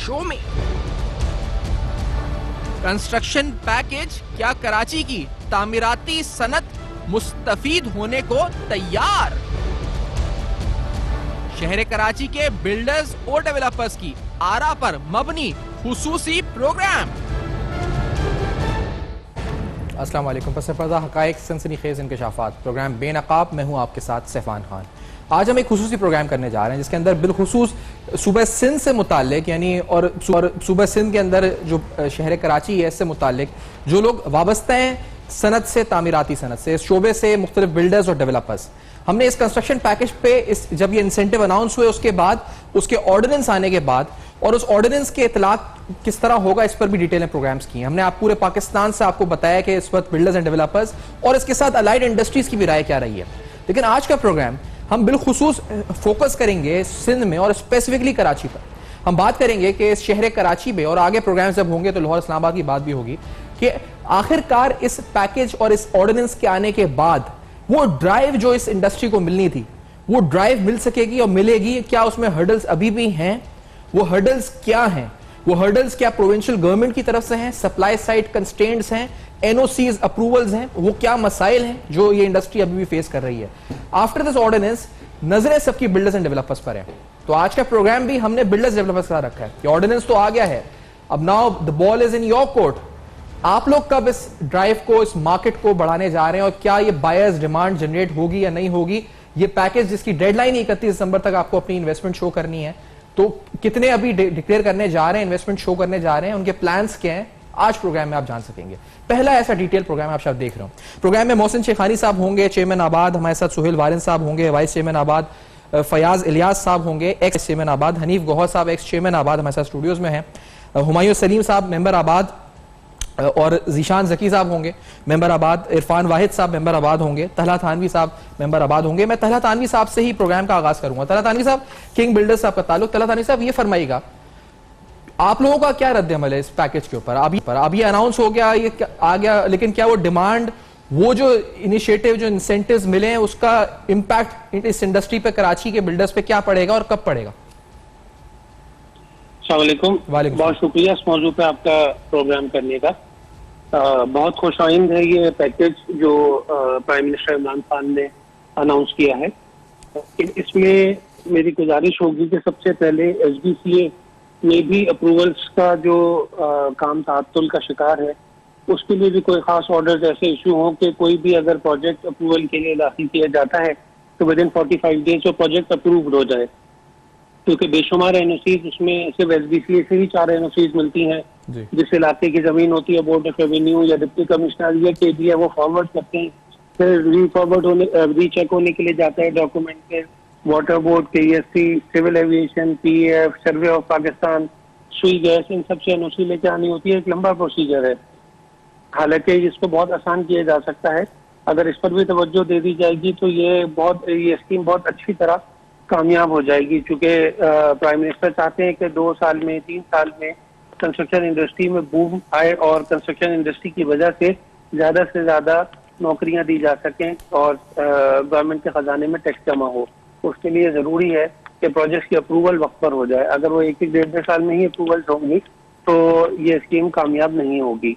Show में। Construction package क्या कराची की तामीराती सनत मुस्तफीद होने को तैयार। शहर कराची के बिल्डर्स और डेवलपर्स की आरा पर मबनी खुसूसी प्रोग्राम। अस्सलाम वालेकुम। पस पर्दा हकायक सनसनीखेज इंकशाफात प्रोग्राम बेनकाब। मैं हूं आपके साथ सैफान खान। आज हम एक खुसूसी प्रोग्राम करने जा रहे हैं जिसके अंदर बिलखुसूस सूबा सिंध से मुतालिक यानी और सूबा सिंध के अंदर जो शहर कराची है इससे मुतालिक जो लोग वाबस्ता हैं सनत से, तामीराती सनत से, इस शोबे से मुख्तलिफ बिल्डर्स और डेवलपर्स, हमने इस कंस्ट्रक्शन पैकेज पे जब ये इंसेंटिव अनाउंस हुए उसके बाद, उसके ऑर्डिनेंस आने के बाद और उस ऑर्डिनेंस के इतलाक किस तरह होगा इस पर भी डिटेल में प्रोग्राम्स किए। हमने आप पूरे पाकिस्तान से आपको बताया कि इस वक्त बिल्डर्स एंड डेवलपर्स और इसके साथ अलाइड इंडस्ट्रीज की भी राय क्या रही है। लेकिन आज का प्रोग्राम हम बिलखुसूस फोकस करेंगे सिंध में और स्पेसिफिकली कराची पर। हम बात करेंगे कि इस शहर कराची में, और आगे प्रोग्राम जब होंगे तो लाहौर इस्लामाबाद की बात भी होगी, कि आखिरकार इस पैकेज और इस ऑर्डिनेंस के आने के बाद वो ड्राइव जो इस इंडस्ट्री को मिलनी थी वो ड्राइव मिल सकेगी और मिलेगी। क्या उसमें हर्डल्स अभी भी हैं? वो हर्डल्स क्या हैं? वो हर्डल्स क्या प्रोविंशियल गवर्नमेंट की तरफ से हैं? सप्लाई साइड कंस्ट्रेंट्स हैं? एनओसीज अप्रूवल्स हैं? वो क्या मसाइल हैं जो ये इंडस्ट्री अभी भी फेस कर रही है? आफ्टर दिस ऑर्डिनेंस नजरें सबकी बिल्डर्स एंड डेवलपर्स पर है। तो आज का प्रोग्राम भी हमने बिल्डर्स डेवलपर्स का रखा है कि ऑर्डिनेंस तो आ गया है, अब now the ball is in your court. आप लोग कब इस ड्राइव को, इस मार्केट को बढ़ाने जा रहे हैं और क्या ये बायर्स डिमांड जनरेट होगी या नहीं होगी? ये पैकेज जिसकी डेडलाइन 31 दिसंबर तक आपको अपनी इन्वेस्टमेंट शो करनी है, तो कितने अभी डिक्लेयर करने जा रहे हैं, इन्वेस्टमेंट शो करने जा रहे हैं, उनके प्लान्स क्या हैं, आज प्रोग्राम में आप जान सकेंगे। पहला ऐसा डिटेल प्रोग्राम आप शायद देख रहे हो। प्रोग्राम में मोहसिन शेखानी साहब होंगे, चेयरमैन आबाद, हमारे साथ सुहेल वारिन साहब होंगे, वाइस चेयरमैन आबाद, फयाज इलियास साहब होंगे, एक्स चेयरमैन आबाद, हनीफ गौहर साहब एक्स चेयरमैन आबाद हमारे साथ स्टूडियोज में हैं, हुमायूं सलीम साहब मेंबर आबाद और जीशान जकी साहब होंगे मेंबर आबाद, इरफान वाहिद साहब मेंबर आबाद होंगे, तलहा थानवी साहब मेंबर आबाद होंगे। मैं तलहा थानवी साहब से ही प्रोग्राम का आगाज करूंगा। तलहा थानवी साहब, किंग बिल्डर्स साहब का ताल्लुक। तलहा थानवी साहब, ये फरमाइएगा आप लोगों का क्या रद्द अमल है इस पैकेज के ऊपर? अभी अनाउंस हो गया, ये आ गया, लेकिन क्या वो डिमांड, वो जो इनिशिएटिव, जो इंसेंटिव्स मिले हैं, उसका इंपैक्ट इस इंडस्ट्री पे, कराची के बिल्डर्स पे क्या पड़ेगा और कब पड़ेगा? अस्सलामुअलैकुम, बहुत शुक्रिया इस मौजू पे आपका प्रोग्राम करने का। बहुत खुशाइंद है ये पैकेज जो प्राइम मिनिस्टर इमरान खान ने अनाउंस किया है। इसमें मेरी गुजारिश होगी कि सबसे पहले SBCA में भी अप्रूवल्स का जो काम ताअत्तुल का शिकार है, उसके लिए भी कोई खास ऑर्डर्स ऐसे इशू हों कि कोई भी अगर प्रोजेक्ट अप्रूवल के लिए दाखिल किया जाता है तो विद इन 45 डेज वो प्रोजेक्ट अप्रूव्ड हो जाए, क्योंकि बेशुमार एनओसीज उसमें सिर्फ SBCA से ही 4 एनओसीज मिलती हैं। जिस इलाके की जमीन होती है बोर्ड ऑफ रेवेन्यू या डिप्टी कमिश्नर या KD है, वो फॉरवर्ड करते हैं, फिर रीचेक होने के लिए जाता है डॉक्यूमेंट के water board, KSC, civil aviation, PAF, survey of Pakistan, Sui gas, इन सबसे एनओसी लेके आनी होती है। एक लंबा प्रोसीजर है। हालांकि इसको बहुत आसान किया जा सकता है अगर इस पर भी तवज्जो दे दी जाएगी तो ये स्कीम बहुत अच्छी तरह कामयाब हो जाएगी, क्योंकि प्राइम मिनिस्टर चाहते हैं कि 2 साल में, 3 साल में कंस्ट्रक्शन इंडस्ट्री में बूम आए और कंस्ट्रक्शन इंडस्ट्री की वजह से ज्यादा नौकरियां दी जा सकें और गवर्नमेंट के खजाने में टैक्स जमा हो। उसके लिए जरूरी है कि प्रोजेक्ट की अप्रूवल वक्त पर हो जाए। अगर वो 1-1, 1.5 साल में ही अप्रूवल्स होंगी तो ये स्कीम कामयाब नहीं होगी।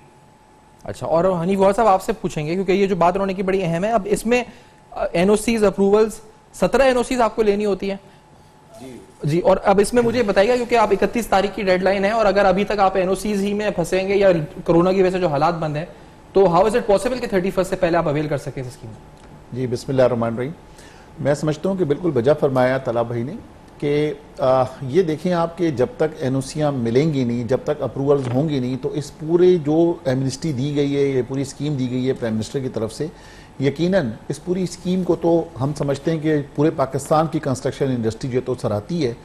अच्छा, और हनीफ गौहर साहब आपसे पूछेंगे, क्योंकि ये जो बात उन्होंने की बड़ी अहम है। अब इसमें एनओसीज अप्रूवल्स 17 एनओसीज आपको लेनी होती है जी, और अब इसमें मुझे बताइएगा, क्योंकि आप 31 तारीख की डेडलाइन है और अगर अभी तक आप एनओसीज ही में फंसेंगे या कोरोना की वजह से जो हालात बंद हैं, तो हाउ इज इट पॉसिबल कि 31 से पहले आप अवेल कर सकें इस स्कीम? जी, बिस्मिल्लाहिर्रहमानिर्रहीम। मैं समझता हूँ कि बिल्कुल वजह फरमाया तला भाई ने कि ये देखें आप कि जब तक एनओसियाँ मिलेंगी नहीं, जब तक अप्रूवल्स होंगी नहीं, तो इस पूरे जो एमनेस्टी दी गई है, ये पूरी स्कीम दी गई है प्राइम मिनिस्टर की तरफ से, यकीनन इस पूरी स्कीम को तो हम समझते हैं कि पूरे पाकिस्तान की कंस्ट्रक्शन इंडस्ट्री जो तो सराहती है,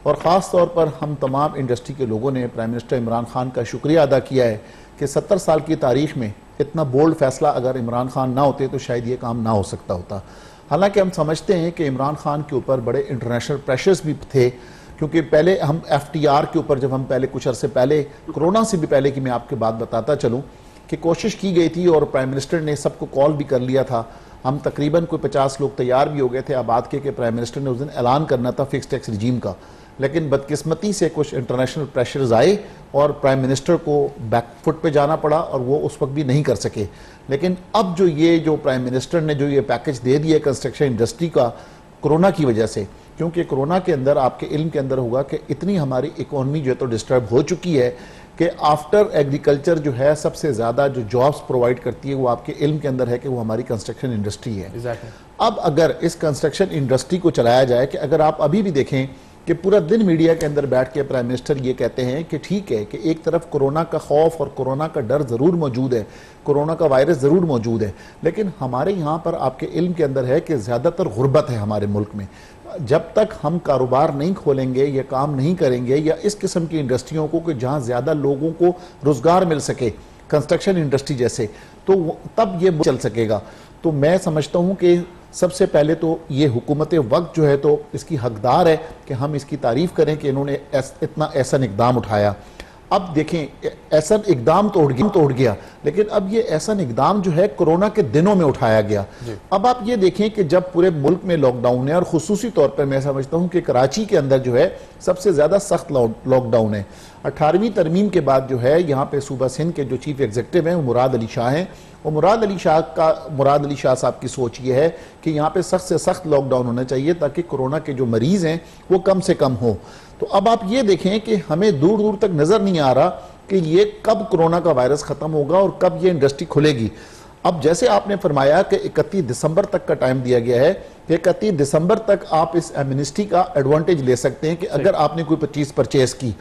और ख़ास तौर पर हम तमाम इंडस्ट्री के लोगों ने प्राइम मिनिस्टर इमरान खान का शुक्रिया अदा किया है कि 70 साल की तारीख में इतना बोल्ड फैसला अगर इमरान खान ना होते तो शायद ये काम ना हो सकता होता। हालांकि हम समझते हैं कि इमरान खान के ऊपर बड़े इंटरनेशनल प्रेशर्स भी थे, क्योंकि पहले हम FTR के ऊपर, जब हम पहले कुछ अरसे पहले, कोरोना से भी पहले की मैं आपके बात बताता चलूँ कि कोशिश की गई थी और प्राइम मिनिस्टर ने सबको कॉल भी कर लिया था। हम तकरीबन कोई 50 लोग तैयार भी हो गए थे आबाद के प्राइम मिनिस्टर ने उस दिन ऐलान करना था फिक्स टैक्स रिजीम का, लेकिन बदकिस्मती से कुछ इंटरनेशनल प्रेशर्स आए और प्राइम मिनिस्टर को बैकफुट पे जाना पड़ा और वो उस वक्त भी नहीं कर सके। लेकिन अब जो प्राइम मिनिस्टर ने जो ये पैकेज दे दिया कंस्ट्रक्शन इंडस्ट्री का कोरोना की वजह से, क्योंकि कोरोना के अंदर आपके इल्म के अंदर होगा कि इतनी हमारी इकोनॉमी जो है तो डिस्टर्ब हो चुकी है कि आफ्टर एग्रीकल्चर जो है सबसे ज़्यादा जो जॉब्स प्रोवाइड करती है वो आपके इल्म के अंदर है कि वो हमारी कंस्ट्रक्शन इंडस्ट्री है। अब अगर इस कंस्ट्रक्शन इंडस्ट्री को चलाया जाए कि अगर आप अभी भी देखें कि पूरा दिन मीडिया के अंदर बैठ के प्राइम मिनिस्टर ये कहते हैं कि ठीक है कि एक तरफ कोरोना का खौफ और कोरोना का डर ज़रूर मौजूद है, कोरोना का वायरस ज़रूर मौजूद है, लेकिन हमारे यहाँ पर आपके इल्म के अंदर है कि ज़्यादातर गुर्बत है हमारे मुल्क में। जब तक हम कारोबार नहीं खोलेंगे या काम नहीं करेंगे या इस किस्म की इंडस्ट्रियों को कि जहाँ ज़्यादा लोगों को रोज़गार मिल सके, कंस्ट्रक्शन इंडस्ट्री जैसे, तो तब ये चल सकेगा। तो मैं समझता हूँ कि सबसे पहले तो ये हुकूमत वक्त जो है तो इसकी हकदार है कि हम इसकी तारीफ़ करें कि इन्होंने इतना ऐसा इक़दाम उठाया। अब देखें, ऐसा इक़दाम तो उठ गया, लेकिन अब ये ऐसा इक़दाम जो है कोरोना के दिनों में उठाया गया। अब आप ये देखें कि जब पूरे मुल्क में लॉकडाउन है और खुसूसी तौर पर मैं समझता हूँ कि कराची के अंदर जो है सबसे ज़्यादा सख्त लॉकडाउन है। 18वीं तरमीम के बाद जो है यहाँ पे सूबा सिंध के जो चीफ एग्जीक्यूटिव हैं वो मुराद अली शाह हैं, और मुराद अली शाह साहब की सोच ये है कि यहाँ पे सख्त से सख्त लॉकडाउन होना चाहिए ताकि कोरोना के जो मरीज़ हैं वो कम से कम हो। तो अब आप ये देखें कि हमें दूर दूर तक नज़र नहीं आ रहा कि ये कब कोरोना का वायरस ख़त्म होगा और कब ये इंडस्ट्री खुलेगी। अब जैसे आपने फरमाया कि 31 दिसंबर तक का टाइम दिया गया है कि 31 दिसंबर तक आप इस एमनेस्टी का एडवांटेज ले सकते हैं कि अगर आपने कोई चीज़ परचेज की।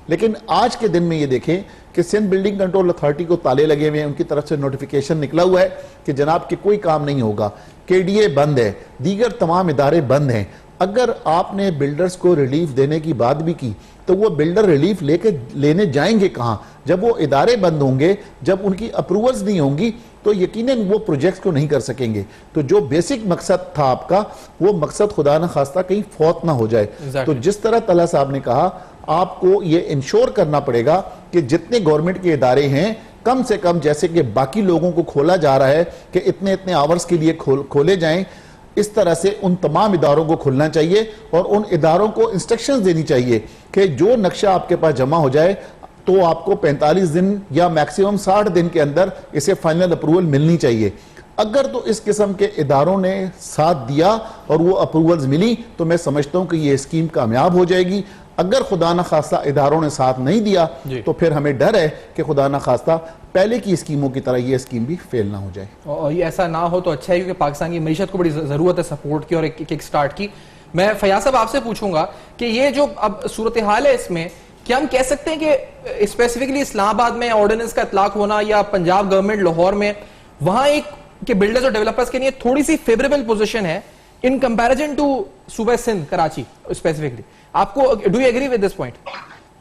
लेकिन आज के दिन में ये देखें कि सिंध बिल्डिंग कंट्रोल अथॉरिटी को ताले लगे हुए हैं, उनकी तरफ से नोटिफिकेशन निकला हुआ है कि जनाब कि कोई काम नहीं होगा, केडीए बंद है, दीगर तमाम इदारे बंद हैं। अगर आपने बिल्डर्स को रिलीफ देने की बात भी की तो वो बिल्डर रिलीफ लेने जाएंगे कहाँ जब वो इदारे बंद होंगे, जब उनकी अप्रूवल्स नहीं होंगी तो यकीनन वो प्रोजेक्ट्स को नहीं कर सकेंगे। तो जो बेसिक मकसद था आपका वो मकसद खुदा न खास्ता कहीं फौत ना हो जाए। तो जिस तरह तला साहब ने कहा, आपको ये इंश्योर करना पड़ेगा कि जितने गवर्नमेंट के इदारे हैं कम से कम, जैसे कि बाकी लोगों को खोला जा रहा है कि इतने इतने आवर्स के लिए खोले जाएं, इस तरह से उन तमाम इदारों को खुलना चाहिए और उन इदारों को इंस्ट्रक्शंस देनी चाहिए कि जो नक्शा आपके पास जमा हो जाए तो आपको 45 दिन या मैक्सिमम 60 दिन के अंदर इसे फाइनल अप्रूवल मिलनी चाहिए। अगर तो इस किस्म के इदारों ने साथ दिया और वो अप्रूवल्स मिली तो मैं समझता हूं कि ये स्कीम कामयाब हो जाएगी। अगर खुदा न खास्ता इदारों ने साथ नहीं दिया तो फिर हमें डर है कि खुदा न खास्ता पहले की स्कीमों की तरह ये स्कीम भी फेल ना हो जाए। और ये ऐसा ना हो तो अच्छा है, क्योंकि पाकिस्तान की मईशत को बड़ी जरूरत है सपोर्ट की और एक किक स्टार्ट की। मैं फयाज साहब आपसे पूछूंगा कि ये जो अब सूरत हाल है इसमें क्या हम कह सकते हैं कि स्पेसिफिकली इस्लामाबाद में ऑर्डिनेंस का इतलाक होना या पंजाब गवर्नमेंट लाहौर में, वहां एक के बिल्डर्स और डेवलपर्स के लिए थोड़ी सी फेवरेबल पोजीशन है इन कंपैरिजन टू सूबा सिंध कराची स्पेसिफिकली? आपको do you agree with this point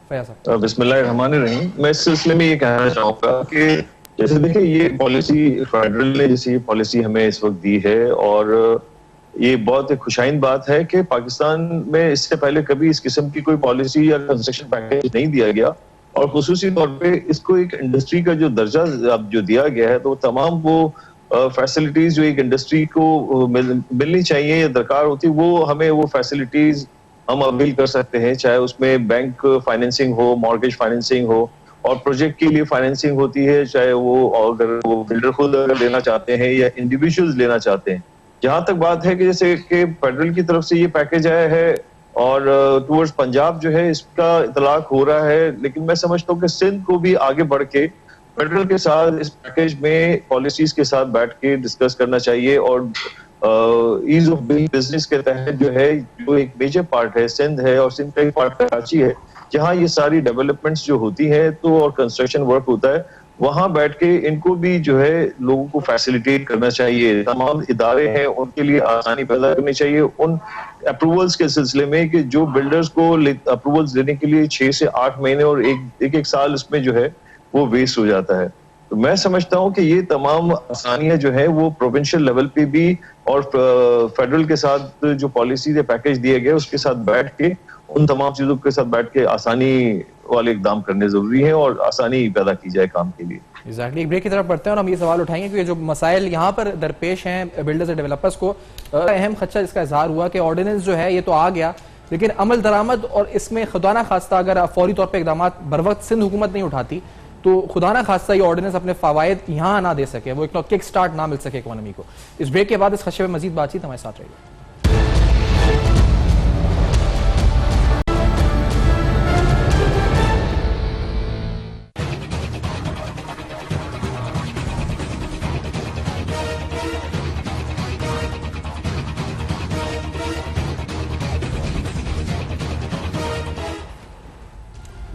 Fayaz साहब? बिस्मिल्लाहिर्रहमानिर्रहीम। मैं इस सिलसिले में ये कहना चाहूंगा कि जैसे देखिए ये पॉलिसी फेडरल ने जैसे ये पॉलिसी हमें इस वक्त दी है और ये बहुत एक खुशाइन बात है कि पाकिस्तान में इससे पहले कभी इस किस्म की कोई पॉलिसी या कंस्ट्रक्शन पैकेज नहीं दिया गया और खुसूसी तौर पे इसको एक इंडस्ट्री का जो दर्जा अब जो दिया गया है तो तमाम वो फैसिलिटीज जो एक इंडस्ट्री को मिलनी चाहिए या दरकार होती है वो हमें वो फैसिलिटीज हम अवेल कर सकते हैं, चाहे उसमें बैंक फाइनेंसिंग हो, मॉर्गेज फाइनेंसिंग हो और प्रोजेक्ट के लिए फाइनेंसिंग होती है, चाहे वो अगर वो बिल्डर खुद अगर लेना चाहते हैं या इंडिविजुअल्स लेना चाहते हैं। जहां तक बात है कि जैसे कि फेडरल की तरफ से ये पैकेज आया है और टूवर्ड्स पंजाब जो है इसका इतलाक हो रहा है, लेकिन मैं समझता हूँ कि सिंध को भी आगे बढ़ के फेडरल के साथ इस पैकेज में पॉलिसीज के साथ बैठ के डिस्कस करना चाहिए और ईज ऑफ डूइंग बिजनेस के तहत जो है जो एक मेजर पार्ट है सिंध है और सिंध का एक पार्ट कराची है जहाँ ये सारी डेवलपमेंट्स जो होती है तो और कंस्ट्रक्शन वर्क होता है, वहां बैठ के इनको भी जो है लोगों को फैसिलिटेट करना चाहिए। तमाम इदारे हैं उनके लिए आसानी पैदा करनी चाहिए उन अप्रूवल्स के सिलसिले में कि जो बिल्डर्स को अप्रूवल्स लेने के लिए 6 से 8 महीने और एक साल इसमें जो है वो वेस्ट हो जाता है। तो मैं समझता हूं कि ये तमाम आसानियां जो है वो प्रोविंशियल लेवल पे भी और फेडरल के साथ जो पॉलिसी पैकेज दिए गए उसके साथ बैठ के उन तमाम चीजों के साथ बैठ के आसानी वाले इकदाम करने जरूरी है और आसानी पैदा की जाए काम के लिए। एग्जैक्टली एक ब्रेक की तरफ बढ़ते हैं और हम ये सवाल उठाएंगे कि जो मसाइल यहाँ पर दरपेश हैं बिल्डर्स और डेवलपर्स को, अहम खदशा इसका इजहार हुआ कि ऑर्डिनेंस जो है ये तो आ गया लेकिन अमल दरामद और इसमें खुदा ना खास्ता अगर फौरी तौर पर इकदाम बर वक्त सिंध हुकूमत नहीं उठाती तो खुदा ना खास्ता ये ऑर्डिनेंस अपने फवायद यहाँ ना दे सके, वो एक किक स्टार्ट ना मिल सके इकोनॉमी को। इस ब्रेक के बाद इस खदशे में मजीद बातचीत हमारे साथ रहेगी।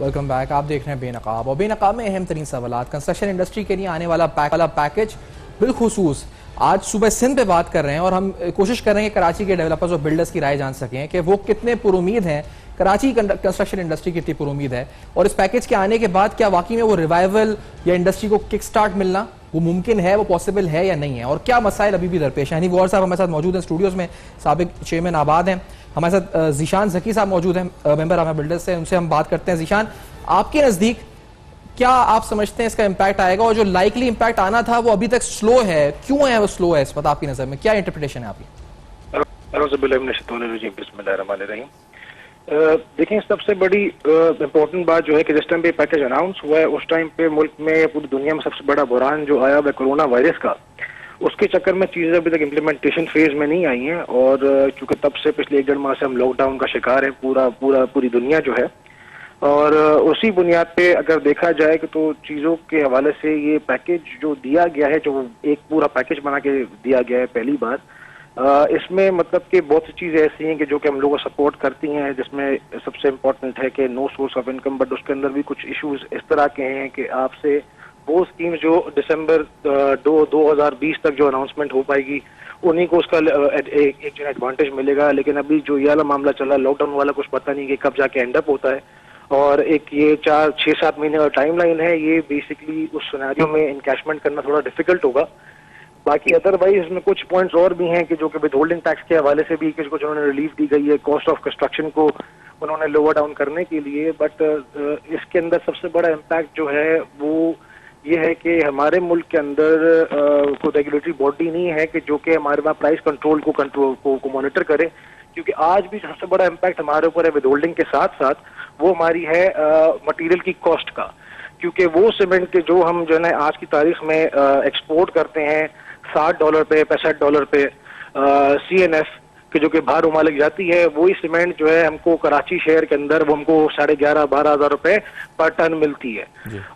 Welcome back. आप देख रहे हैं बेनकाब, और बेनकाब में अहम तरीन सवाल कंस्ट्रक्शन इंडस्ट्री के लिए आने वाला पैकेज बिलखुसूस आज सुबह सिंध पे बात कर रहे हैं, और हम कोशिश कर रहे हैं कि कराची के डेवलपर्स और बिल्डर्स की राय जान सकें कि वो कितने पुरुमीद हैं, कराची कंस्ट्रक्शन इंडस्ट्री कितनी पुरुमीद है, और इस पैकेज के आने के बाद क्या वाकई में वो रिवाइवल या इंडस्ट्री को किक स्टार्ट मिलना वो मुमकिन है, वो पॉसिबल है या नहीं है, और क्या मसाइल अभी भी दरपेश है। हनीफ गौहर साहब हमारे साथ मौजूद हैं स्टूडियोज में, साबिक चेयरमैन आबाद हैं। हमारे साथ जीशान जकी साहब मौजूद हैं, मेंबर ऑफ बिल्डर्स से, उनसे हम बात करते हैं। जीशान, आपके नजदीक क्या आप समझते हैं इसका इम्पैक्ट आएगा, और जो लाइकली इम्पैक्ट आना था वो अभी तक स्लो है, क्यों है वो स्लो है, इस पर आपकी नजर में क्या इंटरप्रिटेशन है आपकी? देखिए, सबसे बड़ी इम्पोर्टेंट बात जो है कि जिस टाइम पे पैकेज अनाउंस हुआ है उस टाइम पे मुल्क में या पूरी दुनिया में सबसे बड़ा बुरहान जो आया है कोरोना वायरस का, उसके चक्कर में चीजें अभी तक इम्प्लीमेंटेशन फेज में नहीं आई हैं, और चूंकि तब से पिछले 1-1.5 माह से हम लॉकडाउन का शिकार है पूरी दुनिया जो है, और उसी बुनियाद पे अगर देखा जाए कि तो चीजों के हवाले से ये पैकेज जो दिया गया है, जो एक पूरा पैकेज बना के दिया गया है पहली बार, इसमें मतलब कि बहुत सी चीजें ऐसी हैं कि जो कि हम लोगों को सपोर्ट करती हैं, जिसमें सबसे इम्पोर्टेंट है कि no source of income, but उसके अंदर भी कुछ इश्यूज इस तरह के हैं कि आपसे वो स्कीम जो दिसंबर 2020 तक जो अनाउंसमेंट हो पाएगी उन्हीं को उसका एक जो एडवांटेज मिलेगा, लेकिन अभी जो ये वाला मामला चला लॉकडाउन वाला, कुछ पता नहीं कि कब जाके एंड अप होता है, और एक ये 4-6-7 महीने का टाइमलाइन है, ये बेसिकली उस सिनेरियो में इनकैशमेंट करना थोड़ा डिफिकल्ट होगा। बाकी अदरवाइज इसमें कुछ पॉइंट्स और भी हैं कि जो कि विद होल्डिंग टैक्स के हवाले से भी कुछ उन्होंने रिलीफ दी गई है, कॉस्ट ऑफ कंस्ट्रक्शन को उन्होंने लोअर डाउन करने के लिए, बट इसके अंदर सबसे बड़ा इम्पैक्ट जो है वो ये है कि हमारे मुल्क के अंदर कोई रेगुलेटरी बॉडी नहीं है कि जो कि हमारे वहाँ प्राइस कंट्रोल को मॉनिटर करे, क्योंकि आज भी सबसे बड़ा इम्पैक्ट हमारे ऊपर है विद होल्डिंग के साथ साथ वो हमारी है मटेरियल की कॉस्ट का, क्योंकि वो सीमेंट के जो हम जो है आज की तारीख में एक्सपोर्ट करते हैं $60 पे, $65 पे CNF कि जो कि बाहर ममालिक जाती है, वही सीमेंट जो है हमको कराची शहर के अंदर वो हमको 11,500-12 हज़ार रुपए पर टन मिलती है।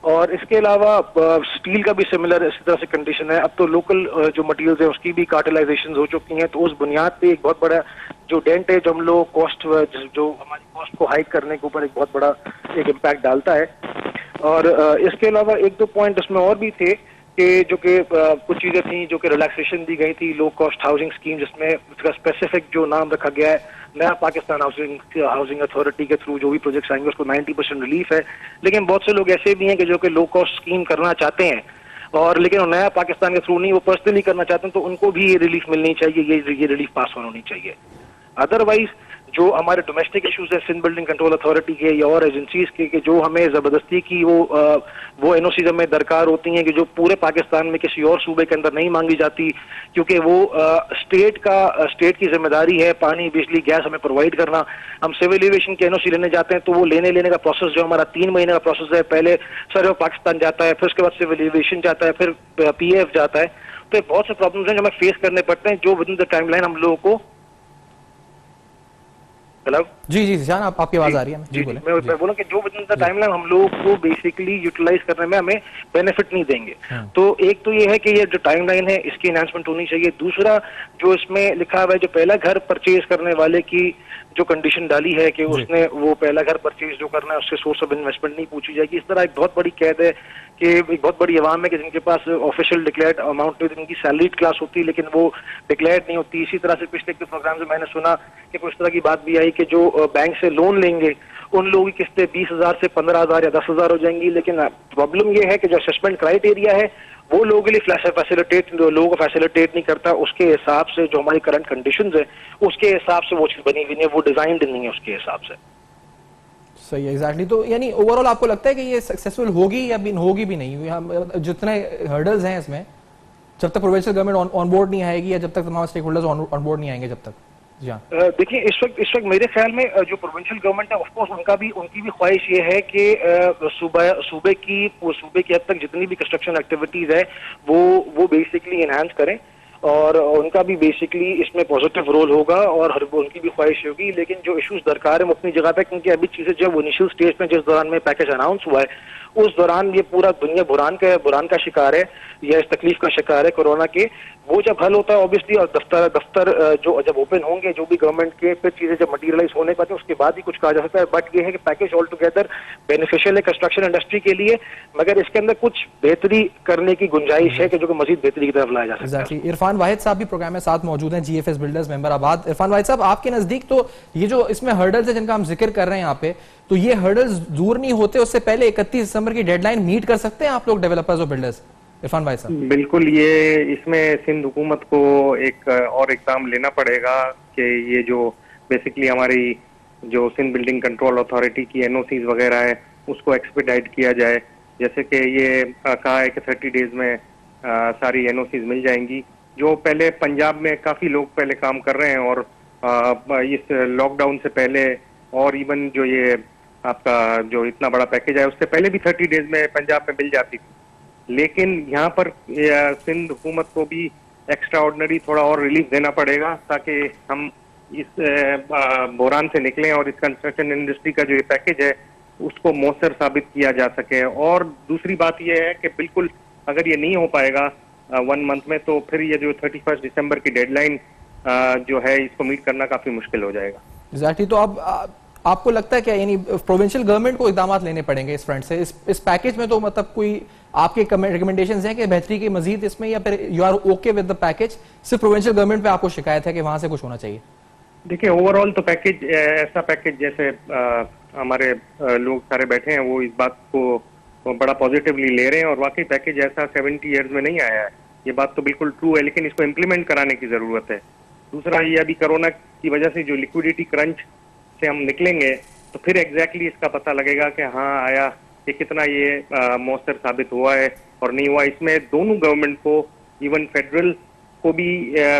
और इसके अलावा स्टील का भी सिमिलर इसी तरह से कंडीशन है। अब तो लोकल जो मटेरियल्स है उसकी भी कार्टेलाइजेशन हो चुकी हैं, तो उस बुनियाद पे एक बहुत बड़ा जो डेंट है, जो हम लोग कॉस्ट जो हमारी कॉस्ट को हाइक करने के ऊपर एक बहुत बड़ा एक इम्पैक्ट डालता है। और इसके अलावा 1-2 पॉइंट इसमें और भी थे कि जो कि कुछ चीजें थी जो कि रिलैक्सेशन दी गई थी, लो कॉस्ट हाउसिंग स्कीम, जिसमें उसका स्पेसिफिक जो नाम रखा गया है नया पाकिस्तान हाउसिंग अथॉरिटी के थ्रू जो भी प्रोजेक्ट्स आएंगे उसको 90% रिलीफ है। लेकिन बहुत से लोग ऐसे भी हैं कि जो कि लो कॉस्ट स्कीम करना चाहते हैं, और लेकिन नया पाकिस्तान के थ्रू नहीं, वो पर्सनली करना चाहते हैं, तो उनको भी ये रिलीफ मिलनी चाहिए, ये रिलीफ पास होनी चाहिए। अदरवाइज जो हमारे डोमेस्टिक इश्यूज है सिंध बिल्डिंग कंट्रोल अथॉरिटी के या और एजेंसीज के जो हमें जबरदस्ती की वो एनओसी हमें दरकार होती हैं कि जो पूरे पाकिस्तान में किसी और सूबे के अंदर नहीं मांगी जाती, क्योंकि वो स्टेट की जिम्मेदारी है पानी बिजली गैस हमें प्रोवाइड करना। हम सिविल एविएशन के एनओसी लेने जाते हैं तो वो लेने का प्रोसेस जो हमारा 3 महीने का प्रोसेस है, पहले सर्वे ऑफ पाकिस्तान जाता है, फिर उसके बाद सिविल एविएशन जाता है, फिर PAF जाता है। तो बहुत से प्रॉब्लम्स हैं जो हमें फेस करने पड़ते हैं, जो विद इन द टाइमलाइन हम लोगों को जी जान आपकी आवाज आ रही है। जी मैं बोला कि जो विद द टाइमलाइन हम लोग को बेसिकली यूटिलाइज करने में हमें बेनिफिट नहीं देंगे। तो एक तो ये है कि ये जो टाइमलाइन है इसकी एनहांसमेंट होनी चाहिए। दूसरा जो इसमें लिखा हुआ है जो पहला घर परचेज करने वाले की जो कंडीशन डाली है कि उसने वो पहला घर परचेज जो करना है उससे सोर्स ऑफ इन्वेस्टमेंट नहीं पूछी जाएगी। इस तरह एक बहुत बड़ी कैद है कि एक बहुत बड़ी अवाम है कि जिनके पास ऑफिशियल डिक्लेयर्ड अमाउंट में जिनकी सैलरीड क्लास होती है लेकिन वो डिक्लेयर्ड नहीं होती। इसी तरह से पिछले के प्रोग्राम से मैंने सुना कि कुछ तरह की बात भी आई कि जो बैंक से लोन लेंगे उन लोगों की किस्तें 20,000 से 15,000 या 10,000 हो जाएंगी। लेकिन प्रॉब्लम ये है कि जो असेसमेंट क्राइटेरिया है वो लोगों के लिए लोगों को फैसिलिटेट नहीं करता। उसके हिसाब से जो हमारी करंट कंडीशंस है उसके हिसाब से वो चीज बनी हुई नहीं है, वो डिजाइंड नहीं है उसके हिसाब से। सही है, एग्जैक्टली। तो यानी ओवरऑल आपको लगता है कि ये सक्सेसफुल होगी या होगी भी नहीं? जितने हर्डल्स हैं इसमें, जब तक प्रोविंशियल गवर्नमेंट ऑन बोर्ड नहीं आएगी या जब तक तमाम स्टेक होल्डर्स ऑन बोर्ड नहीं आएंगे, जब तक जी हाँ। देखिए इस वक्त मेरे ख्याल में जो प्रोविंशियल गवर्नमेंट है ऑफकोर्स उनकी भी ख्वाहिश ये है कि सूबे की हद तक जितनी भी कंस्ट्रक्शन एक्टिविटीज है वो बेसिकली एनहांस करें, और उनका भी बेसिकली इसमें पॉजिटिव रोल होगा और उनकी भी ख्वाहिश होगी। लेकिन जो इश्यूज दरकार है वो अपनी जगह पे, क्योंकि अभी चीजें जब इनिशियल स्टेज में जिस दौरान में पैकेज अनाउंस हुआ है उस दौरान ये पूरा दुनिया बुरान का शिकार है या इस तकलीफ का शिकार है कोरोना के। वो जब हल होता है ऑब्वियसली, और दफ्तर जो जब ओपन होंगे जो भी गवर्नमेंट के, फिर चीजें जब मटीरियलाइज होने पाती है उसके बाद ही कुछ कहा जा सकता है। बट ये है कि पैकेज ऑल टुगेदर बेनिफिशियल है कंस्ट्रक्शन इंडस्ट्री के लिए, मगर इसके अंदर कुछ बेहतरी करने की गुंजाइश है कि जो कि मजीद बेहतरी की तरफ लाया जा सकता है। एग्जैक्टली। इरफान वाहिद साहब भी प्रोग्राम में साथ मौजूद हैं, जीएफएस बिल्डर्स मेंबर आबाद। इरफान वाहिद साहब, आपके नजदीक तो ये जो इसमें हर्डल्स है जिनका हम जिक्र कर रहे हैं यहाँ पे, तो ये हर्डल्स दूर नहीं होते, उससे पहले 31 दिसंबर की डेडलाइन मीट कर सकते हैं आप लोग डेवलपर्स और बिल्डर्स? इरफान भाई साहब। बिल्कुल, ये इसमें सिंध हुकूमत को एक और इक़दाम लेना पड़ेगा कि ये जो बेसिकली हमारी जो सिंध बिल्डिंग कंट्रोल अथॉरिटी की एनओसीज वगैरह है उसको एक्सपीडाइट किया जाए। जैसे कि ये कहा है कि 30 डेज में सारी एनओसीज मिल जाएंगी। जो पहले पंजाब में काफ़ी लोग पहले काम कर रहे हैं और इस लॉकडाउन से पहले, और इवन जो ये आपका जो इतना बड़ा पैकेज है उससे पहले भी 30 डेज में पंजाब में मिल जाती थी। लेकिन यहाँ पर सिंध हुकूमत को भी एक्स्ट्रा ऑर्डिनरी थोड़ा और रिलीफ देना पड़ेगा ताकि हम इस बहरान से निकलें और इस कंस्ट्रक्शन इंडस्ट्री का जो ये पैकेज है उसको मौसर साबित किया जा सके। और दूसरी बात ये है कि बिल्कुल अगर ये नहीं हो पाएगा 1 मंथ में, तो फिर ये जो 31 दिसंबर की डेडलाइन जो है इसको मीट करना काफी मुश्किल हो जाएगा। एग्जैक्टली। तो अब आपको लगता है क्या, यानी प्रोविंशियल गवर्नमेंट को इकदाम लेने पड़ेंगे इस फ्रंट से? इस पैकेज में तो मतलब कोई आपके रिकमेंडेशंस हैं कि बेहतरी की मजीद इसमें, या फिर you are okay with the package, सिर्फ प्रोविंशियल गवर्नमेंट पे आपको शिकायत है कि वहां से कुछ होना चाहिए? देखिए, ओवरऑल तो पैकेज ऐसा पैकेज जैसे हमारे लोग सारे बैठे हैं वो इस बात को बड़ा पॉजिटिवली ले रहे हैं, और वाकई पैकेज ऐसा 70 ईयर्स में नहीं आया है, ये बात तो बिल्कुल ट्रू है, लेकिन इसको इम्प्लीमेंट कराने की जरूरत है। दूसरा, ये अभी कोरोना की वजह से जो लिक्विडिटी क्रंच से हम निकलेंगे तो फिर एग्जैक्टली इसका पता लगेगा कि हाँ आया कि कितना ये मौसर साबित हुआ है और नहीं हुआ। इसमें दोनों गवर्नमेंट को, इवन फेडरल को भी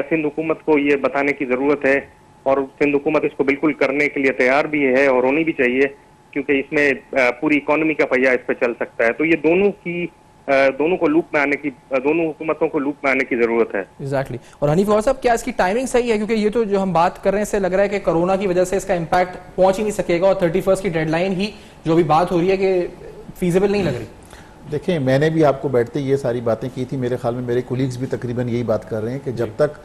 सिंध हुकूमत को ये बताने की जरूरत है, और सिंध हुकूमत इसको बिल्कुल करने के लिए तैयार भी है और होनी भी चाहिए, क्योंकि इसमें पूरी इकोनॉमी का पहिया इस पर चल सकता है। तो ये दोनों को लूप में आने की, दोनों हुकूमतों को लूप में आने की जरूरत है। एग्जैक्टली। और हनीफ गौहर साहब, क्या इसकी टाइमिंग सही है? क्योंकि ये तो जो हम बात कर रहे हैं इससे लग रहा है कि कोरोना की वजह से इसका इम्पैक्ट पहुंच ही नहीं सकेगा, और 31 की डेडलाइन ही जो अभी बात हो रही है कि फीजिबल नहीं लग रही। देखिए, मैंने भी आपको बैठते ये सारी बातें की थी, मेरे ख्याल में मेरे कोलीग्स भी तकरीबन यही बात कर रहे हैं कि जब तक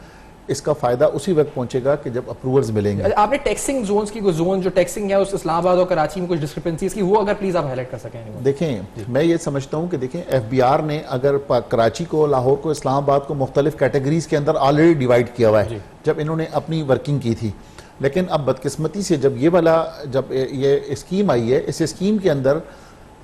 इसका फायदा उसी वक्त पहुंचेगा कि जब अप्रूवल्स मिलेंगे। आपने टैक्सिंग जोन्स की, जोन जो टैक्सिंग है उस इस्लामाबाद और कराची में कुछ डिस्क्रिपेंसीज की, वो अगर प्लीज आप हाईलाइट कर सकें। देखें, मैं ये समझता हूं कि देखें, एफबीआर ने अगर कराची को, लाहौर को, इस्लामाबाद को मुख्तलिफ कैटेगरीज के अंदर ऑलरेडी डिवाइड किया हुआ है जब इन्होंने अपनी वर्किंग की थी। लेकिन अब बदकिस्मती से जब ये स्कीम आई है, इस स्कीम के अंदर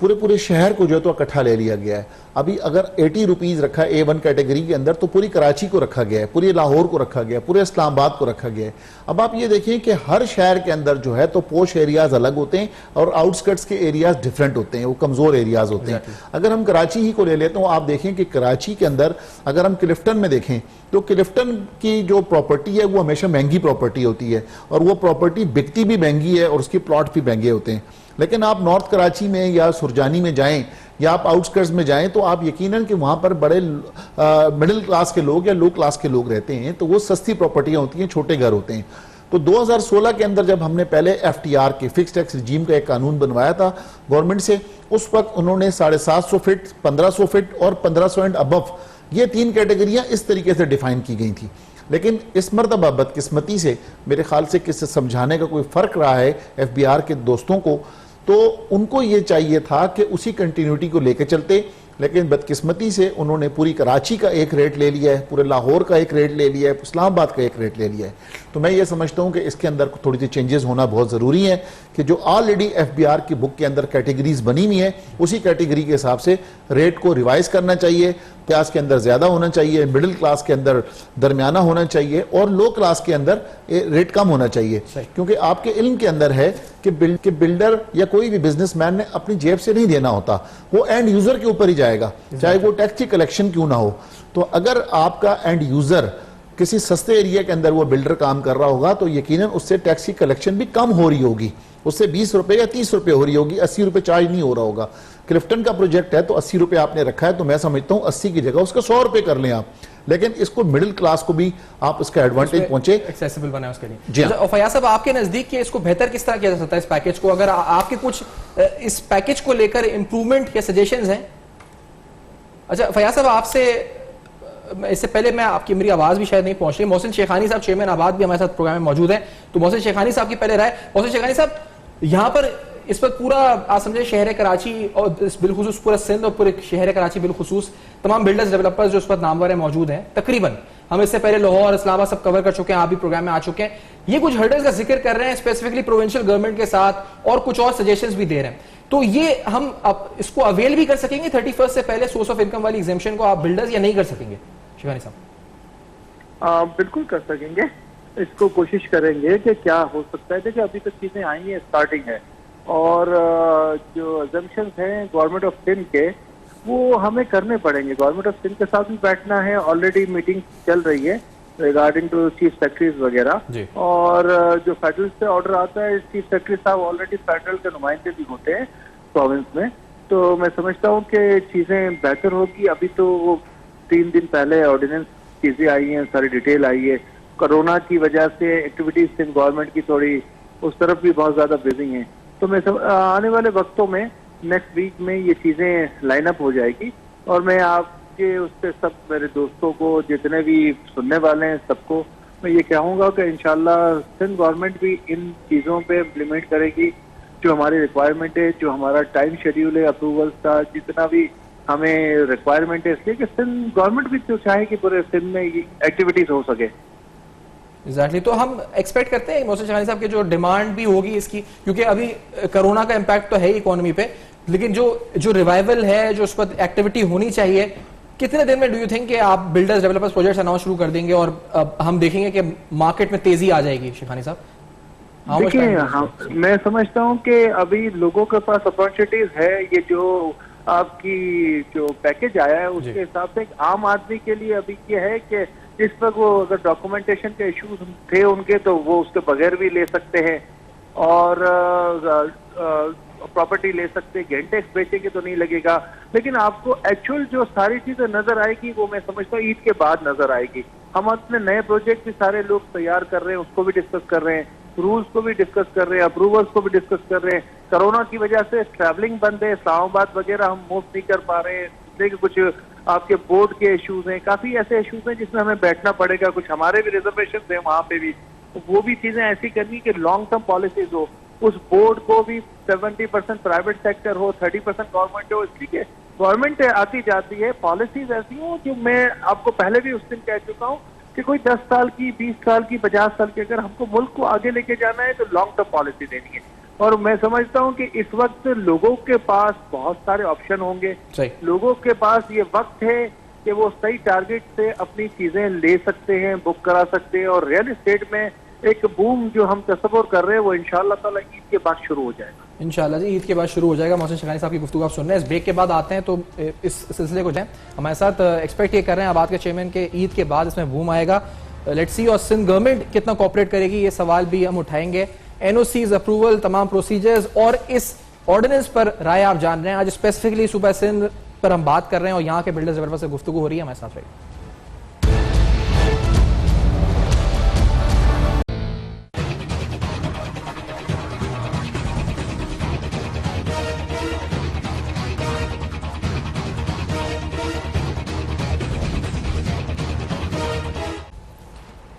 पूरे शहर को जो है तो इकट्ठा ले लिया गया है। अभी अगर 80 रुपीज रखा है A1 कैटेगरी के अंदर, तो पूरी कराची को रखा गया है, पूरे लाहौर को रखा गया है, पूरे इस्लामाबाद को रखा गया है। अब आप ये देखें कि हर शहर के अंदर जो है तो पोश एरियाज अलग होते हैं और आउटस्कर्ट्स के एरियाज डिफरेंट होते हैं, वो कमजोर एरियाज होते हैं। अगर हम कराची ही को ले लेते हैं, आप देखें कि कराची के अंदर अगर हम क्लिफ्टन में देखें तो क्लिफ्टन की जो प्रॉपर्टी है वो हमेशा महंगी प्रॉपर्टी होती है, और वो प्रॉपर्टी बिकती भी महंगी है और उसके प्लॉट भी महंगे होते हैं। लेकिन आप नॉर्थ कराची में या सुरजानी में जाएं या आप आउटस्कर्ट्स में जाएं तो आप यकीनन कि वहां पर बड़े मिडिल क्लास के लोग या लो क्लास के लोग रहते हैं, तो वो सस्ती प्रॉपर्टियां होती हैं, छोटे घर होते हैं। तो 2016 के अंदर जब हमने पहले FTR के फिक्स टैक्स रिजीम का एक कानून बनवाया था गवर्नमेंट से, उस वक्त उन्होंने 750 फीट, 1500 फीट और 1500 एंड अबव, ये 3 कैटेगरियां इस तरीके से डिफाइन की गई थी। लेकिन इस मरतबा बदकिस्मती से मेरे ख्याल से किससे समझाने का कोई फर्क रहा है FBR के दोस्तों को, तो उनको ये चाहिए था कि उसी कंटिन्यूटी को लेकर चलते, लेकिन बदकिस्मती से उन्होंने पूरी कराची का एक रेट ले लिया है, पूरे लाहौर का एक रेट ले लिया है, इस्लामाबाद का एक रेट ले लिया है। तो मैं ये समझता हूँ कि इसके अंदर थोड़ी सी चेंजेस होना बहुत ज़रूरी है कि जो ऑलरेडी FBR की बुक के अंदर कैटेगरीज बनी हुई है उसी कैटेगरी के हिसाब से रेट को रिवाइज करना चाहिए। क्लास के अंदर ज़्यादा होना चाहिए, मिडिल क्लास के अंदर दरमियाना होना चाहिए, और लो क्लास के अंदर रेट कम होना चाहिए। क्योंकि आपके इल्म के अंदर है कि बिल्डर या कोई भी बिजनेसमैन ने अपनी जेब से नहीं देना होता, वो एंड यूजर के ऊपर ही जाएगा, चाहे वो टैक्स की कलेक्शन क्यों ना हो। तो अगर आपका एंड यूजर किसी सस्ते एरिया के अंदर वो बिल्डर काम कर रहा होगा तो यकीनन उससे टैक्स की कलेक्शन भी कम हो रही होगी, उससे 20 रुपए या 30 रुपए हो रही होगी, 80 रुपए चार्ज नहीं हो रहा होगा। क्लिफ्टन का प्रोजेक्ट है तो 80 रुपए आपने रखा है, तो मैं समझता हूं 80 की जगह उसका 100 रुपए कर लें आप, लेकिन इसको मिडिल क्लास को भी आप उसका एडवांटेज पहुंचे, एक्सेसिबल बनाए उसके लिए। जी हाँ। और फयाज साहब, आपके नजदीक के इसको बेहतर किस तरह किया जा सकता है इस पैकेज को? अगर आपके कुछ इस पैकेज को लेकर इंप्रूवमेंट या सजेशंस हैं? अच्छा फयाज साहब, आपसे इससे पहले मैं आपकी मेरी आवाज भी शायद नहीं पहुंच रही, मोहसिन शेखानी साहब चेयरमैन आबाद भी हमारे साथ प्रोग्राम में मौजूद हैं, तो मोहसिन शेखानी साहब की पहले राय। मोहसिन शेखानी साहब, यहाँ पर इस वक्त पूरा आप समझे शहर कराची और बिलखुसूस पूरा सिंध और पूरे शहर कराची बिलखुसूस तमाम बिल्डर्स डेवलपर्स जो उस वक्त नामवर है मौजूद हैं तकरीबन। हम इससे पहले लाहौर इस्लामाबाद सब कवर कर चुके हैं, आप भी प्रोग्राम में आ चुके हैं। ये कुछ हर्डल्स का जिक्र कर रहे हैं स्पेसिफिकली प्रोविंशियल गवर्नमेंट के साथ और कुछ और सजेशंस भी दे रहे हैं, तो ये हम अब इसको अवेल भी कर सकेंगे 31 से पहले सोर्स ऑफ इनकम वाली एग्जेम्पशन को आप बिल्डर्स, या नहीं कर सकेंगे? शिवानी साहब। बिल्कुल कर सकेंगे, इसको कोशिश करेंगे कि क्या हो सकता है। देखिए अभी तक चीजें आई हैं, स्टार्टिंग है, और जो अजम्पशंस हैं गवर्नमेंट ऑफ सिंध के वो हमें करने पड़ेंगे। गवर्नमेंट ऑफ सिंध के साथ भी बैठना है, ऑलरेडी मीटिंग चल रही है रिगार्डिंग टू चीफ सेक्रेटरीज वगैरह, और जो फेडरल से ऑर्डर आता है चीफ सेक्रेटरी साहब ऑलरेडी फेडरल के नुमाइंदे भी होते हैं प्रोविंस में, तो मैं समझता हूँ कि चीजें बेहतर होगी। अभी तो वो 3 दिन पहले ऑर्डिनेंस चीजें आई हैं, सारी डिटेल आई है। कोरोना की वजह से एक्टिविटीज सिंध गवर्नमेंट की थोड़ी उस तरफ भी बहुत ज्यादा बिजी हैं, तो मैं आने वाले वक्तों में नेक्स्ट वीक में ये चीजें लाइन अप हो जाएगी, और मैं आपके उससे सब मेरे दोस्तों को जितने भी सुनने वाले हैं सबको मैं ये कहूँगा कि इंशाल्लाह सिंध गवर्नमेंट भी इन चीज़ों पे इम्प्लीमेंट करेगी जो हमारी रिक्वायरमेंट है, जो हमारा टाइम शेड्यूल है अप्रूवल्स का, जितना भी हमें रिक्वायरमेंट है, इसलिए कि सिंध गवर्नमेंट भी तो चाहे कि पूरे सिंध में ये एक्टिविटीज हो सके। Exactly. तो हम एक्सपेक्ट करते हैं मोहसिन शेखानी साहब की जो डिमांड भी होगी इसकी, क्योंकि अभी कोरोना का इम्पैक्ट तो है ही इकोनॉमी पे, लेकिन जो रिवाइवल है, जो उस पर एक्टिविटी होनी चाहिए, कितने दिन में डू यू थिंक कि आप बिल्डर्स डेवलपर्स प्रोजेक्ट्स अनाउंस शुरू कर देंगे और हम देखेंगे कि मार्केट में तेजी आ जाएगी? शेखानी साहब देखिए, हाँ मैं समझता हूँ कि अभी लोगों के पास अपॉर्चुनिटीज है। ये जो आपकी जो पैकेज आया है उसके हिसाब से एक आम आदमी के लिए अभी ये है कि इस पर वो अगर डॉक्यूमेंटेशन के इश्यूज थे उनके तो वो उसके बगैर भी ले सकते हैं, और प्रॉपर्टी ले सकते हैं, गेन टैक्स बेचेंगे तो नहीं लगेगा। लेकिन आपको एक्चुअल जो सारी चीजें नजर आएगी वो मैं समझता हूँ ईद के बाद नजर आएगी। हम अपने नए प्रोजेक्ट भी सारे लोग तैयार कर रहे हैं, उसको भी डिस्कस कर रहे हैं, रूल्स को भी डिस्कस कर रहे हैं, अप्रूवल्स को भी डिस्कस कर रहे हैं। कोरोना की वजह से ट्रैवलिंग बंद है, इस्लामाबाद वगैरह हम मूव नहीं कर पा रहे हैं, लेकिन कुछ आपके बोर्ड के इश्यूज हैं, काफी ऐसे इश्यूज हैं जिसमें हमें बैठना पड़ेगा, कुछ हमारे भी रिजर्वेशन हैं वहाँ पे भी, तो वो भी चीजें ऐसी करनी कि लॉन्ग टर्म पॉलिसीज हो। उस बोर्ड को भी 70% प्राइवेट सेक्टर हो, 30% गवर्नमेंट हो, इसलिए गवर्नमेंट आती जाती है, पॉलिसीज ऐसी हो जो मैं आपको पहले भी उस दिन कह चुका हूँ कि कोई 10 साल की, 20 साल की, 50 साल की, अगर हमको मुल्क को आगे लेके जाना है तो लॉन्ग टर्म पॉलिसी देनी है। और मैं समझता हूं कि इस वक्त लोगों के पास बहुत सारे ऑप्शन होंगे, लोगों के पास ये वक्त है कि वो सही टारगेट से अपनी चीजें ले सकते हैं, बुक करा सकते हैं, और रियल एस्टेट में एक बूम जो हम तस्वर कर रहे हैं वो इंशाल्लाह ताला ईद के बाद शुरू हो जाएगा। इंशाल्लाह जी, ईद के बाद शुरू हो जाएगा। मोहसिन शेखानी साहब की गुफ्तगू आप सुन रहे हैं। इस ब्रेक के बाद आते हैं तो इस सिलसिले को जाएं। हमारे साथ एक्सपेक्ट ये कर रहे हैं आबाद के चेयरमैन के ईद के बाद इसमें बूम आएगा, लेट्स सी, और सिंध गवर्नमेंट कितना कोऑपरेट करेगी ये सवाल भी हम उठाएंगे। एनओसीज अप्रूवल, तमाम प्रोसीजर्स और इस ऑर्डिनेंस पर राय आप जान रहे हैं। आज स्पेसिफिकली सूबा सिंध पर हम बात कर रहे हैं और यहाँ के बिल्डर्स डेवलपर से गुफ्तगू हो रही है। हमारे साथ रहिए।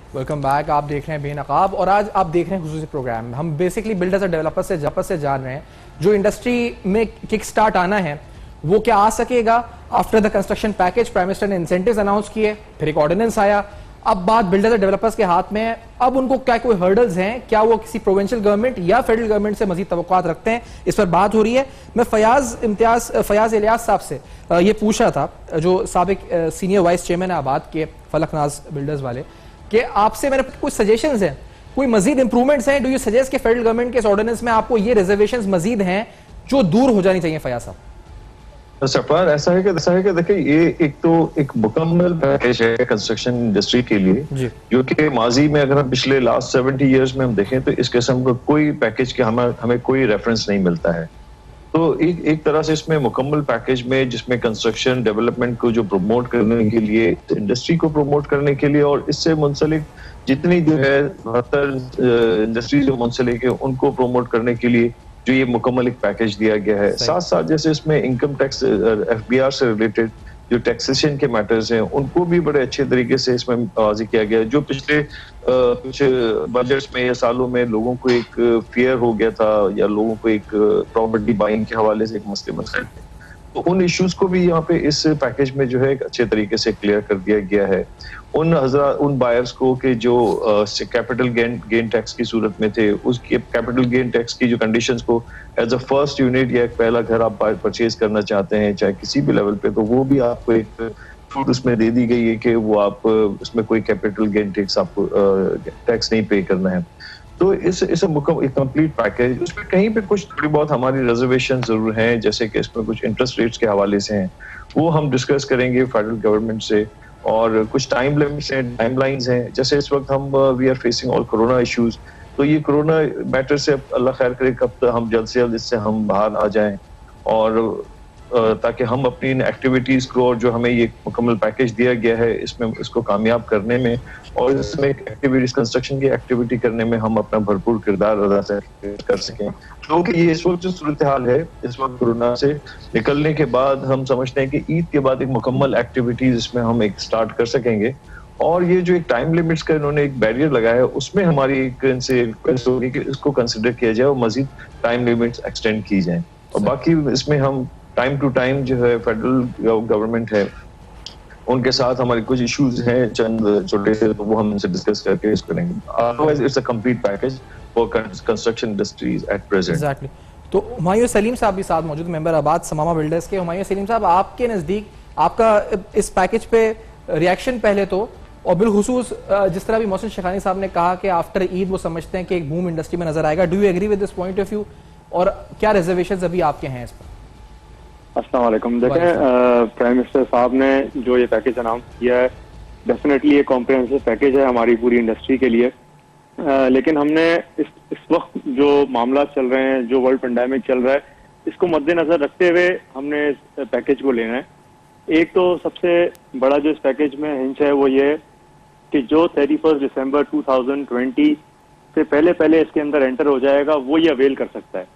Welcome back. आप देख रहे हैं बेनकाब और आज आप देख रहे हैं खुसूसी प्रोग्राम। हम बेसिकली बिल्डर्स और डेवलपर्स से जान रहे हैं जो इंडस्ट्री में किक स्टार्ट आना है वो क्या आ सकेगा। After the construction package prime minister ने इंसेंटिव्स अनाउंस किए, फिर एक ऑर्डिनेंस आया, अब बात बिल्डर्स और डेवलपर्स के हाथ में है। अब उनको क्या कोई हर्डल्स हैं, क्या वो किसी प्रोविंशियल गवर्नमेंट या फेडरल गवर्नमेंट से मजीद तवक्कुआत रखते हैं, इस पर बात हो रही है। मैं फयाज इलियास साहब से ये पूछ रहा था, जो साबिक सीनियर वाइस चेयरमैन है आबाद के फलकनाज बिल्डर्स वाले, कि आपसे मैंने कुछ सजेशंस हैं, कोई मजीद इंप्रूवमेंट्स हैं। डू यू सजेस्ट कि फेडरल गवर्नमेंट के इस ऑर्डिनेंस में आपको ये रिजर्वेशंस मजीद हैं जो दूर हो जानी चाहिए? फयाज साहब। सफार ऐसा है कि देखिए ये एक मुकम्मल पैकेज है कंस्ट्रक्शन इंडस्ट्री के लिए, जी। जो कि माजी में अगर हम पिछले लास्ट 70 इयर्स में हम देखें तो इस किस्म का कोई पैकेज के हमें कोई रेफरेंस नहीं मिलता है। तो एक तरह से इसमें मुकम्मल पैकेज में, जिसमें कंस्ट्रक्शन डेवलपमेंट को जो प्रमोट करने के लिए, इंडस्ट्री को प्रमोट करने के लिए और इससे मुंसलिक जितनी जो है इंडस्ट्री जो मुंसलिक है उनको प्रमोट करने के लिए जो ये मुकम्मल एक पैकेज दिया गया है। साथ साथ जैसे इसमें इनकम टैक्स, FBR से रिलेटेड जो टैक्सेशन के मैटर्स हैं उनको भी बड़े अच्छे तरीके से इसमें वाज़ी किया गया है। जो पिछले कुछ बजट्स में या सालों में लोगों को एक फियर हो गया था या लोगों को एक प्रॉपर्टी बाइंग के हवाले से एक मसले थे, तो उन इश्यूज को भी यहाँ पे इस पैकेज में जो है एक अच्छे तरीके से क्लियर कर दिया गया है। उन बायर्स को कि जो कैपिटल गेन टैक्स की सूरत में थे, उसकी कैपिटल गेन टैक्स की जो कंडीशंस को एज अ फर्स्ट यूनिट या एक पहला घर आप परचेज करना चाहते हैं चाहे किसी भी लेवल पे, तो वो भी आपको एक छूट उसमें दे दी गई है कि वो आप उसमें कोई कैपिटल गेन टैक्स आपको टैक्स नहीं पे करना है। तो इस कंप्लीट पैकेज, उसमें कहीं पे कुछ थोड़ी बहुत हमारी रिजर्वेशन जरूर हैं, जैसे कि इसमें कुछ इंटरेस्ट रेट्स के हवाले से हैं, वो हम डिस्कस करेंगे फेडरल गवर्नमेंट से, और कुछ टाइम लिमिट्स हैं, टाइमलाइंस हैं। जैसे इस वक्त हम we are facing all corona issues, तो ये कोरोना मैटर से अल्लाह खैर करे कब तक हम जल्द से जल्द इससे हम बाहर आ जाएं, और ताकि हम अपनी इन एक्टिविटीज को, और जो हमें ये मुकम्मल पैकेज दिया गया है इसमें, इसको कामयाब करने में और इसमें एक्टिविटीज, कंस्ट्रक्शन की एक्टिविटी करने में हम अपना भरपूर किरदार अदा कर सकें। क्योंकि ये इस वक्त जो सूरत हाल है, इस वक्त कोरोना से निकलने के बाद हम समझते हैं कि ईद के बाद एक मुकम्मल एक्टिविटीज इसमें हम एक स्टार्ट कर सकेंगे, और ये जो एक टाइम लिमिट्स का इन्होंने एक बैरियर लगाया है उसमें हमारी इनसे रिक्वेस्ट होगी कि इसको कंसिडर किया जाए और मजीद टाइम लिमिट्स एक्सटेंड की जाए। और बाकी इसमें हम टाइम टू टाइम जो है फेडरल गवर्नमेंट है उनके साथ हमारे कुछ इश्यूज हैं चंद छोटे से, तो वो हम इनसे डिस्कस करके इसको करेंगे। Otherwise it's a complete package for construction industries at present. Exactly. तो हुमायूं सलीम साहब भी साथ मौजूद, मेंबर आबाद समामा बिल्डर्स के। हुमायूं सलीम साहब, आपके नजदीक आपका इस पैकेज पे रिएक्शन पहले तो, और बिलखुसूस जिस तरह भी मोहसिन शेखानी साहब ने कहा कि आफ्टर ईद वो समझते हैं कि एक बूम इंडस्ट्री में नजर आएगा, do you agree with this point of view, और क्या रिजर्वेशंस अभी आपके हैं इस पर? अस्सलाम वालेकुम। देखें, प्राइम मिनिस्टर साहब ने जो ये पैकेज अनाउंस किया है, डेफिनेटली ये कॉम्प्रिहेंसिव पैकेज है हमारी पूरी इंडस्ट्री के लिए। लेकिन हमने इस वक्त जो मामला चल रहे हैं, जो वर्ल्ड पेंडेमिक चल रहा है, इसको मद्देनजर रखते हुए हमने इस पैकेज को लेना है। एक तो सबसे बड़ा जो इस पैकेज में हिंच है वो ये कि जो 31 दिसंबर 2020 से पहले इसके अंदर एंटर हो जाएगा वो ये अवेल कर सकता है।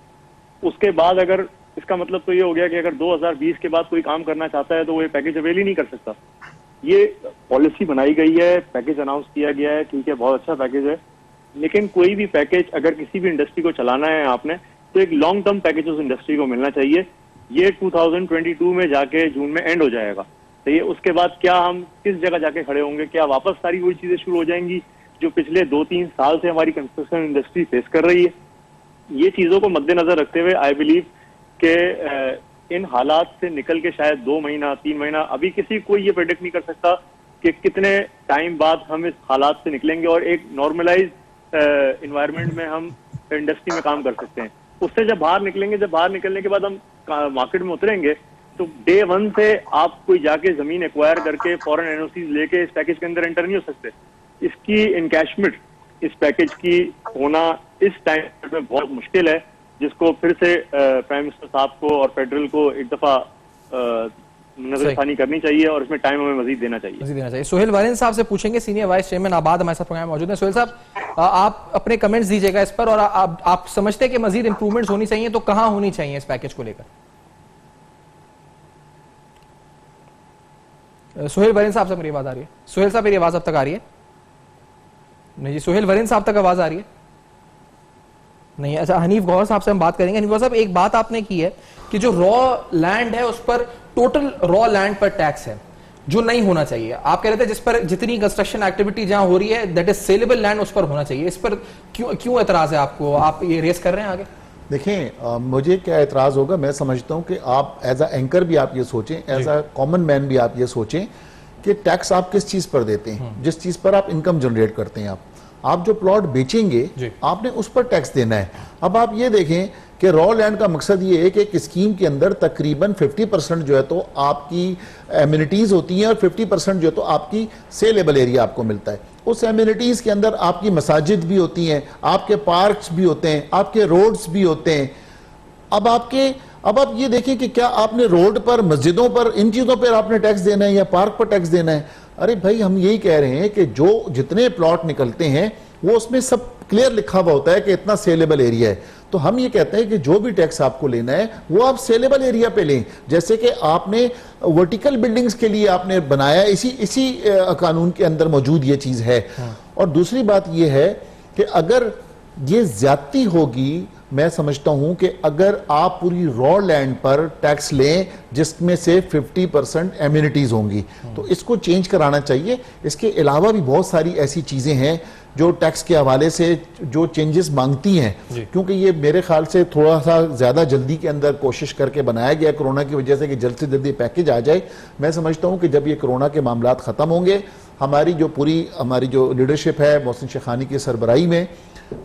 उसके बाद अगर, इसका मतलब तो ये हो गया कि अगर 2020 के बाद कोई काम करना चाहता है तो वो ये पैकेज अवेल ही नहीं कर सकता। ये पॉलिसी बनाई गई है, पैकेज अनाउंस किया गया है, ठीक है, बहुत अच्छा पैकेज है, लेकिन कोई भी पैकेज अगर किसी भी इंडस्ट्री को चलाना है आपने, तो एक लॉन्ग टर्म पैकेज उस इंडस्ट्री को मिलना चाहिए। ये 2022 में जाके जून में एंड हो जाएगा, तो ये उसके बाद क्या हम किस जगह जाके खड़े होंगे? क्या वापस सारी वही चीजें शुरू हो जाएंगी जो पिछले 2-3 साल से हमारी कंस्ट्रक्शन इंडस्ट्री फेस कर रही है? ये चीजों को मद्देनजर रखते हुए आई बिलीव कि इन हालात से निकल के शायद 2 महीना 3 महीना, अभी किसी कोई ये प्रेडिक्ट नहीं कर सकता कि कितने टाइम बाद हम इस हालात से निकलेंगे और एक नॉर्मलाइज इन्वायरमेंट में हम इंडस्ट्री में काम कर सकते हैं। उससे जब बाहर निकलेंगे, जब बाहर निकलने के बाद हम मार्केट में उतरेंगे, तो डे 1 से आप कोई जाके जमीन एक्वायर करके फॉरेन एनओसीज लेके इस पैकेज के अंदर एंटर नहीं हो सकते। इसकी इनकैशमेंट इस पैकेज की होना इस टाइम में बहुत मुश्किल है, जिसको फिर से प्राइम मिनिस्टर साहब को और फेडरल को एक दफा नजरसानी करनी चाहिए और इसमें टाइम हमें मजीद देना चाहिए। सोहेल वारिन साहब से पूछेंगे, सीनियर वाइस चेयरमैन आबाद हमारे साथ प्रोग्राम में मौजूद हैं। सोहेल साहब, आप अपने कमेंट्स दीजिएगा इस पर, और आप समझते हैं कि मजीद इंप्रूवमेंट्स होनी चाहिए तो कहां होनी चाहिए इस पैकेज को लेकर? सोहेल वरीन साहब से मेरी आवाज आ रही है? सोहेल साहब, मेरी आवाज अब तक आ रही है? नहीं जी, सोहेल वरीन साहब तक आवाज आ रही है? नहीं। अच्छा, हनीफ गौहर साहब से हम बात करेंगे। हनीफ गौहर साहब, एक बात आपने की है कि जो रॉ लैंड है उस पर, टोटल रॉ लैंड पर टैक्स है जो नहीं होना चाहिए। आप कह रहे थे जिस पर जितनी कंस्ट्रक्शन एक्टिविटी जहां हो रही है दैट इज सेलेबल लैंड, उस पर होना चाहिए। इस पर क्यों एतराज है आपको? आप ये रेस कर रहे हैं आगे? देखें, मुझे क्या एतराज होगा, मैं समझता हूं कि आप एज अ एंकर भी आप ये सोचें, एज अ कॉमन मैन भी आप ये सोचें कि टैक्स आप किस चीज पर देते हैं, जिस चीज पर आप इनकम जनरेट करते हैं। आप आप जो प्लॉट बेचेंगे जी। आपने उस पर टैक्स देना है। अब आप ये देखें कि रॉ लैंड का मकसद ये है कि एक स्कीम के अंदर तकरीबन 50% जो है तो आपकी एमिनिटीज होती हैं और 50% जो है तो आपकी सेलेबल एरिया आपको मिलता है। उस एमिनिटीज के अंदर आपकी मसाजिद भी होती हैं, आपके पार्क्स भी होते हैं, आपके रोड्स भी होते हैं। अब आप ये देखें कि क्या आपने रोड पर, मस्जिदों पर, इन चीजों पर आपने टैक्स देना है या पार्क पर टैक्स देना है? अरे भाई, हम यही कह रहे हैं कि जो जितने प्लॉट निकलते हैं वो उसमें सब क्लियर लिखा हुआ होता है कि इतना सेलेबल एरिया है। तो हम ये कहते हैं कि जो भी टैक्स आपको लेना है वो आप सेलेबल एरिया पे लें। जैसे कि आपने वर्टिकल बिल्डिंग्स के लिए आपने बनाया, इसी कानून के अंदर मौजूद ये चीज है। और दूसरी बात ये है कि अगर ये ज्यादती होगी, मैं समझता हूं कि अगर आप पूरी रॉ लैंड पर टैक्स लें जिसमें से 50% एम्यूनिटीज होंगी, तो इसको चेंज कराना चाहिए। इसके अलावा भी बहुत सारी ऐसी चीजें हैं जो टैक्स के हवाले से जो चेंजेस मांगती हैं, क्योंकि ये मेरे ख्याल से थोड़ा सा ज्यादा जल्दी के अंदर कोशिश करके बनाया गया कोरोना की वजह से कि जल्द से जल्दी पैकेज आ जाए। मैं समझता हूं कि जब ये कोरोना के मामलात खत्म होंगे, हमारी जो लीडरशिप है मोहसिन शेखानी की सरबराही में,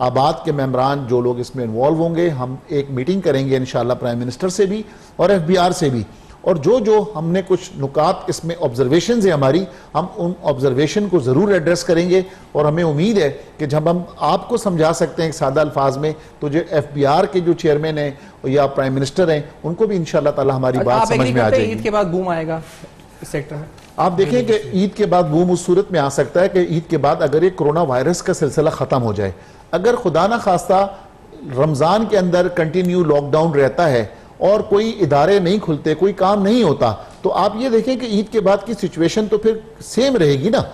आबाद के मेंबरान जो लोग इसमें इन्वॉल्व होंगे, हम एक मीटिंग करेंगे इंशाल्लाह प्राइम मिनिस्टर से भी और FBR से भी, और जो हमने कुछ नुकात इसमें ऑब्जर्वेशन है हमारी, हम उन ऑब्जर्वेशन को जरूर एड्रेस करेंगे। और हमें उम्मीद है कि जब हम आपको समझा सकते हैं सादा अल्फाज में, तो जो FBR के जो चेयरमैन हैं या प्राइम मिनिस्टर हैं, उनको भी इंशाल्लाह ताला हमारी बात समझ में आ जाएगी। ईद के बाद बूम आएगा इस सेक्टर में? आप देखें कि ईद के बाद बूम उस सूरत में आ सकता है कि ईद के बाद अगर ये कोरोना वायरस का सिलसिला खत्म हो जाए, अगर खुदा ना खास्ता रमजान के अंदर कंटिन्यू लॉकडाउन रहता है और कोई इदारे नहीं खुलते, कोई काम नहीं होता, तो आप ये देखें कि ईद के बाद की सिचुएशन तो फिर सेम रहेगी ना।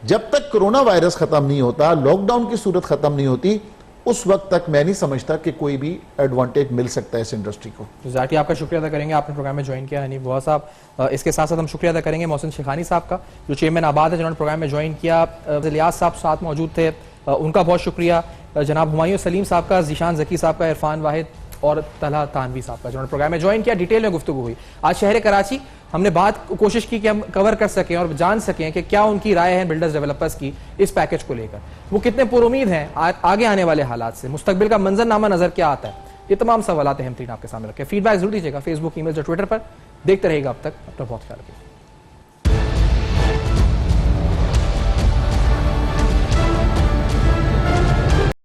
जब तक कोरोना वायरस खत्म नहीं होता, लॉकडाउन की सूरत खत्म नहीं होती, उस वक्त तक मैं नहीं समझता कि कोई भी एडवांटेज मिल सकता है इस इंडस्ट्री को। जाकी आपका शुक्रिया अदा करेंगे, आपने प्रोग्राम में ज्वाइन किया हनीफ बुआ साहब। इसके साथ साथ हम शुक्रिया अदा करेंगे मोहसिन शेखानी साहब का, जो चेयरमैन आबाद है, जिन्होंने प्रोग्राम में ज्वाइन किया। इलियास साहब साथ मौजूद थे, उनका बहुत शुक्रिया। जनाब हुमायूं सलीम साहब का, जीशान जकी साहब का, इरफान वाहिद और तलहा तानवी साहब का, जिन्होंने प्रोग्राम में ज्वाइन किया। डिटेल में गुफ्तगू हुई। आज शहर कराची हमने कोशिश की कि हम कवर कर सकें और जान सकें कि क्या उनकी राय है बिल्डर्स डेवलपर्स की इस पैकेज को लेकर, वो कितने पुरुमीद हैं आगे आने वाले हालात से, मुस्तकबिल का मंजरनामा नजर क्या आता है। ये तमाम सवाल हम तीन आपके सामने रखें। फीडबैक जरूर दीजिएगा फेसबुक, ईमेल और ट्विटर पर। देखते रहेगा अब तक, अपना बहुत ख्याल रखिए।